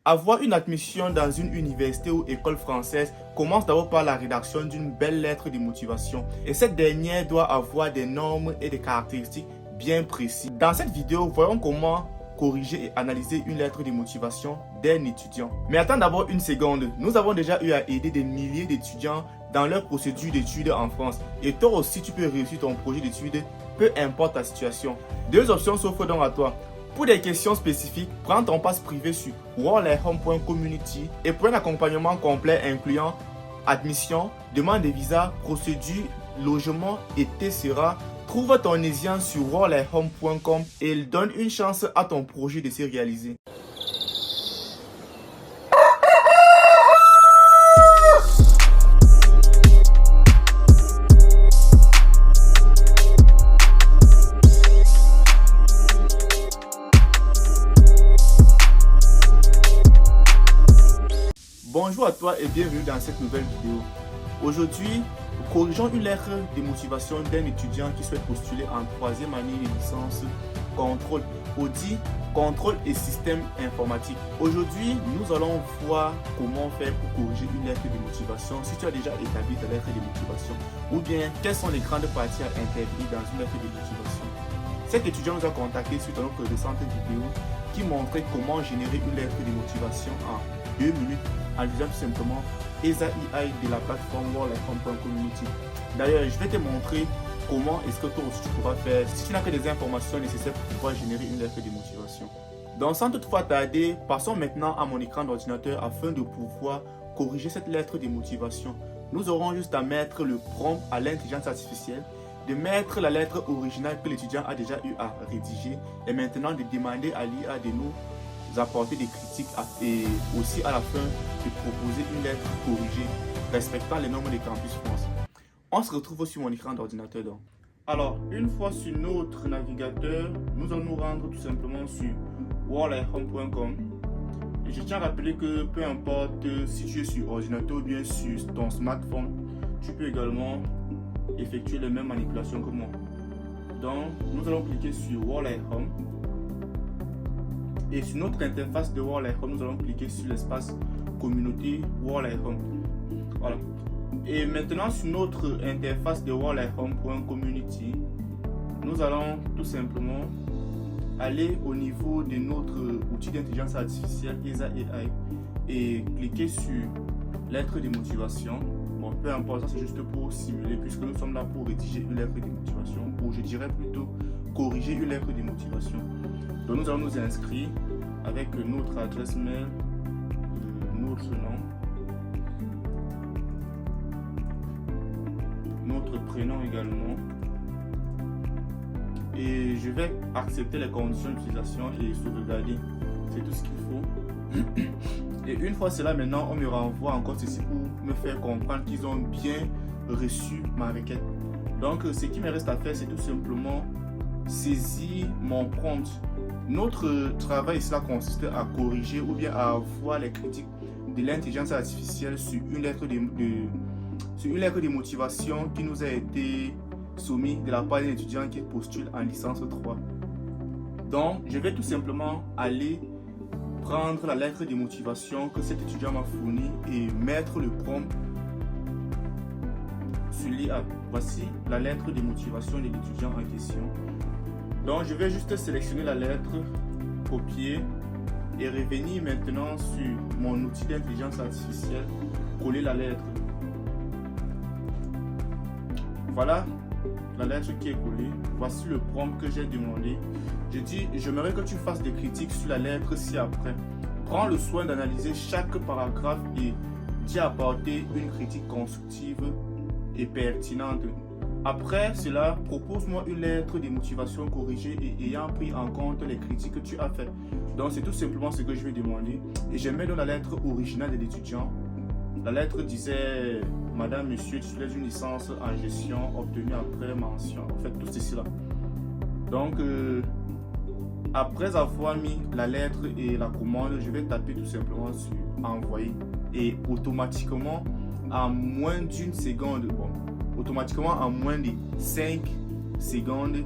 Avoir une admission dans une université ou école française commence d'abord par la rédaction d'une belle lettre de motivation. Et cette dernière doit avoir des normes et des caractéristiques bien précises. Dans cette vidéo, voyons comment corriger et analyser une lettre de motivation d'un étudiant. Mais attends d'abord une seconde. Nous avons déjà eu à aider des milliers d'étudiants dans leur procédure d'études en France. Et toi aussi, tu peux réussir ton projet d'études, peu importe ta situation. Deux options s'offrent donc à toi. Pour des questions spécifiques, prends ton pass privé sur warlihome.community et pour un accompagnement complet incluant admission, demande de visa, procédure, logement, etc. Trouve ton étudiant sur warlihome.com et il donne une chance à ton projet de se réaliser. Bonjour à toi et bienvenue dans cette nouvelle vidéo. Aujourd'hui, nous corrigeons une lettre de motivation d'un étudiant qui souhaite postuler en troisième année de licence contrôle, Audi, contrôle et système informatique. Aujourd'hui, nous allons voir comment faire pour corriger une lettre de motivation si tu as déjà établi ta lettre de motivation ou bien quelles sont les grandes parties à intégrer dans une lettre de motivation. Cet étudiant nous a contacté suite à notre récente vidéo qui montrait comment générer une lettre de motivation en 2 minutes en utilisant tout simplement ESA AI de la plateforme warlihome.community. D'ailleurs, je vais te montrer comment est-ce que toi aussi tu pourras faire si tu n'as que des informations nécessaires pour pouvoir générer une lettre de motivation. Donc sans toutefois tarder, passons maintenant à mon écran d'ordinateur afin de pouvoir corriger cette lettre de motivation. Nous aurons juste à mettre le prompt à l'intelligence artificielle, de mettre la lettre originale que l'étudiant a déjà eu à rédiger et maintenant de demander à l'IA de nous apporter des critiques et aussi à la fin de proposer une lettre corrigée respectant les normes des campus France. On se retrouve sur mon écran d'ordinateur donc. Alors, une fois sur notre navigateur, nous allons nous rendre tout simplement sur warlihome.com. Et je tiens à rappeler que peu importe si tu es sur ordinateur ou bien sur ton smartphone, tu peux également effectuer les mêmes manipulations que moi. Donc, nous allons cliquer sur warlihome. Et sur notre interface de warlihome, nous allons cliquer sur l'espace communauté warlihome. Voilà. Et maintenant, sur notre interface de warlihome.community, nous allons tout simplement aller au niveau de notre outil d'intelligence artificielle ESA AI et cliquer sur lettre de motivation. Bon, peu importe, ça c'est juste pour simuler puisque nous sommes là pour rédiger une lettre de motivation, ou je dirais plutôt corriger une lettre de motivation. Donc nous allons nous inscrire avec notre adresse mail, notre nom, notre prénom également. Et je vais accepter les conditions d'utilisation et sauvegarder. C'est tout ce qu'il faut. Et une fois cela, maintenant, on me renvoie encore ceci pour me faire comprendre qu'ils ont bien reçu ma requête. Donc ce qui me reste à faire, c'est tout simplement saisir mon prompt. Notre travail cela consiste à corriger ou bien à avoir les critiques de l'intelligence artificielle sur une lettre de motivation qui nous a été soumise de la part d'un étudiant qui postule en licence 3. Donc, je vais tout simplement aller prendre la lettre de motivation que cet étudiant m'a fournie et mettre le prompt sur l'IA. Voici la lettre de motivation de l'étudiant en question. Donc je vais juste sélectionner la lettre, copier et revenir maintenant sur mon outil d'intelligence artificielle, coller la lettre. Voilà la lettre qui est collée. Voici le prompt que j'ai demandé. Je dis, j'aimerais que tu fasses des critiques sur la lettre ci-après. Prends le soin d'analyser chaque paragraphe et d'y apporter une critique constructive et pertinente. Après cela, propose-moi une lettre de motivation corrigée et ayant pris en compte les critiques que tu as faites. Donc c'est tout simplement ce que je vais demander. Et je mets dans la lettre originale de l'étudiant. La lettre disait « Madame, monsieur, titulaire d'une licence en gestion obtenue après mention ». En fait, tout ceci là. Donc, après avoir mis la lettre et la commande, je vais taper tout simplement sur « Envoyer ». Et automatiquement, en moins d'une seconde, automatiquement en moins de 5 secondes,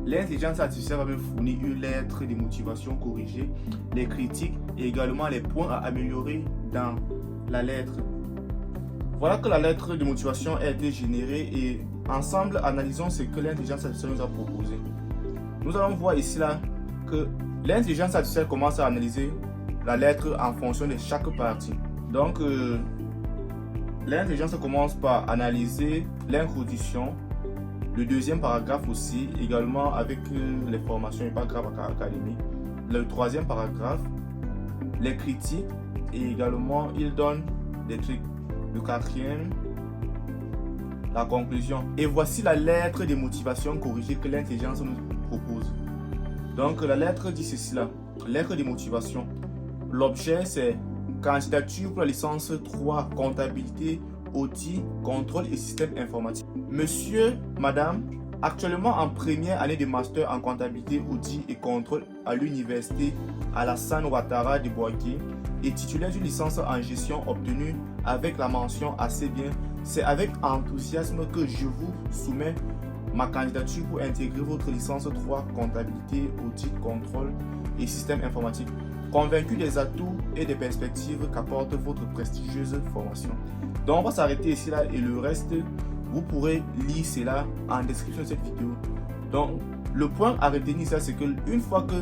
l'intelligence artificielle va me fournir une lettre de motivation corrigée, les critiques et également les points à améliorer dans la lettre. Voilà que la lettre de motivation a été générée et ensemble analysons ce que l'intelligence artificielle nous a proposé. Nous allons voir ici là que l'intelligence artificielle commence à analyser la lettre en fonction de chaque partie. Donc l'intelligence commence par analyser l'introduction, le deuxième paragraphe aussi, également avec les formations et paragraphes académiques, le troisième paragraphe, les critiques et également il donne des trucs. Le quatrième, la conclusion. Et voici la lettre de motivation corrigée que l'intelligence nous propose. Donc la lettre dit ceci là, lettre de motivation. L'objet c'est candidature pour la licence 3, comptabilité, audit, contrôle et système informatique. Monsieur, madame, actuellement en première année de master en comptabilité, audit et contrôle à l'université Alassane Ouattara de Bouaké et titulaire d'une licence en gestion obtenue avec la mention assez bien, c'est avec enthousiasme que je vous soumets ma candidature pour intégrer votre licence 3 comptabilité, audit, contrôle et système informatique. Convaincu des atouts et des perspectives qu'apporte votre prestigieuse formation. Donc on va s'arrêter ici là et le reste vous pourrez lire cela en description de cette vidéo. Donc le point à retenir ça, c'est que une fois que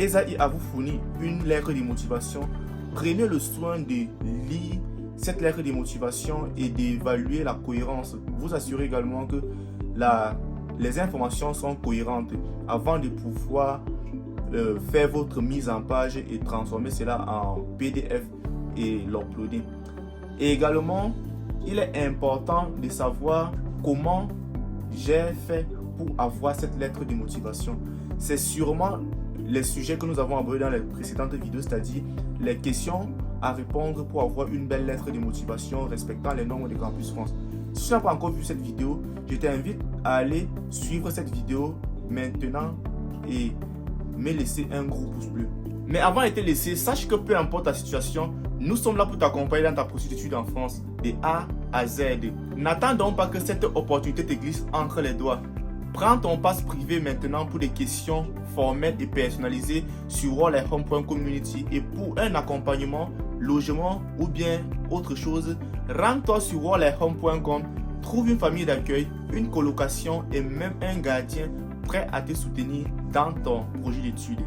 Esaïe a vous fourni une lettre de motivation, prenez le soin de lire cette lettre de motivation et d'évaluer la cohérence. Vous assurez également que les informations sont cohérentes avant de pouvoir faire votre mise en page et transformer cela en PDF et l'uploader. Et également, il est important de savoir comment j'ai fait pour avoir cette lettre de motivation. C'est sûrement les sujets que nous avons abordés dans les précédentes vidéos, c'est-à-dire les questions à répondre pour avoir une belle lettre de motivation respectant les normes de Campus France. Si tu n'as pas encore vu cette vidéo, je t'invite à aller suivre cette vidéo maintenant et me laisser un gros pouce bleu. Mais avant de te laisser, sache que peu importe ta situation, nous sommes là pour t'accompagner dans ta procédure d'études en France, de A à Z. N'attends donc pas que cette opportunité te glisse entre les doigts. Prends ton pass privé maintenant pour des questions formelles et personnalisées sur worldlyhome.community et pour un accompagnement, logement ou bien autre chose, rends-toi sur worldlyhome.com, trouve une famille d'accueil, une colocation et même un gardien prêt à te soutenir dans ton projet d'études.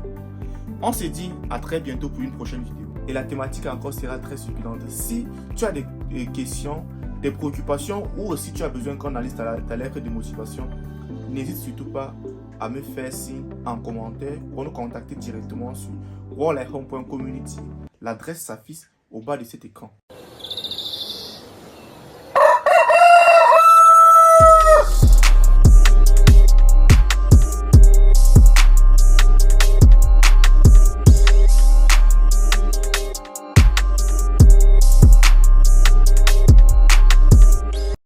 On se dit à très bientôt pour une prochaine vidéo. Et la thématique encore sera très succulente. Si tu as des questions, des préoccupations ou aussi tu as besoin qu'on analyse ta lettre de motivation, n'hésite surtout pas à me faire signe en commentaire ou nous contacter directement sur worldlyhome.community. L'adresse s'affiche au bas de cet écran.